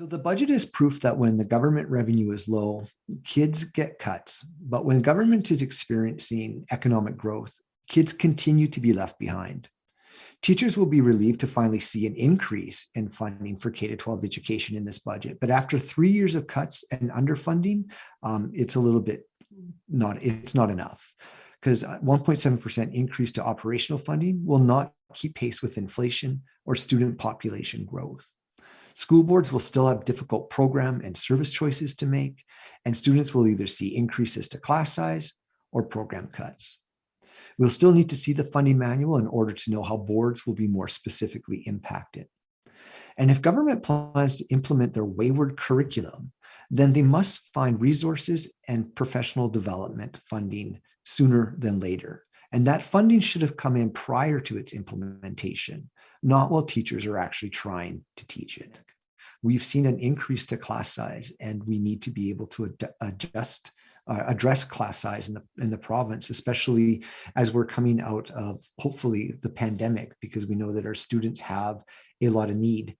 So the budget is proof that when the government revenue is low, kids get cuts. But when government is experiencing economic growth, kids continue to be left behind. Teachers will be relieved to finally see an increase in funding for K 12 education in this budget. But after 3 years of cuts and underfunding, it's a little bit it's not enough because 1.7% increase to operational funding will not keep pace with inflation or student population growth. School boards will still have difficult program and service choices to make, and students will either see increases to class size or program cuts. We'll still need to see the funding manual in order to know how boards will be more specifically impacted. And if government plans to implement their wayward curriculum, then they must find resources and professional development funding sooner than later. And that funding should have come in prior to its implementation, not while teachers are actually trying to teach it. We've seen an increase to class size, and we need to be able to address class size in the province, especially as we're coming out of hopefully the pandemic, because we know that our students have a lot of need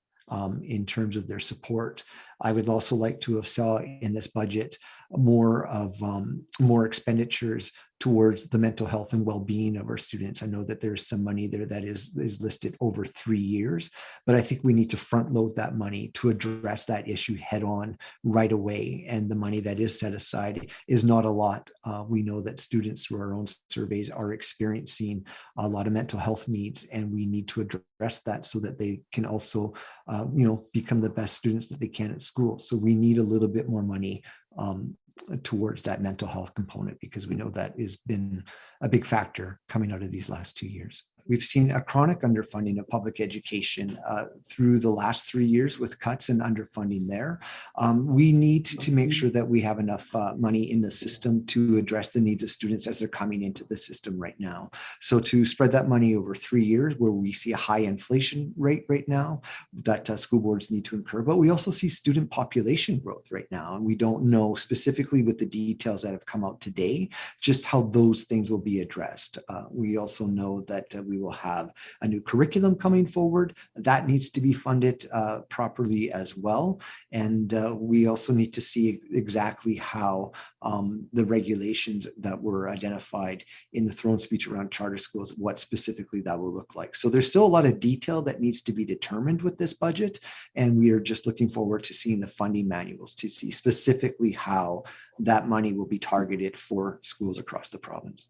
in terms of their support. I would also like to have saw in this budget more expenditures towards the mental health and well-being of our students. I know that there's some money there that is listed over 3 years, but I think we need to front load that money to address that issue head on right away. And the money that is set aside is not a lot. We know that students through our own surveys are experiencing a lot of mental health needs, and we need to address that so that they can also, become the best students that they can at school. So we need a little bit more money towards that mental health component, because we know that has been a big factor coming out of these last 2 years. We've seen a chronic underfunding of public education through the last 3 years with cuts and underfunding there. We need to make sure that we have enough money in the system to address the needs of students as they're coming into the system right now. So to spread that money over 3 years, where we see a high inflation rate right now that school boards need to incur, but we also see student population growth right now. And we don't know specifically with the details that have come out today, just how those things will be addressed. We also know that we will have a new curriculum coming forward that needs to be funded properly as well. And we also need to see exactly how the regulations that were identified in the throne speech around charter schools, what specifically that will look like. So there's still a lot of detail that needs to be determined with this budget. And we are just looking forward to seeing the funding manuals to see specifically how that money will be targeted for schools across the province.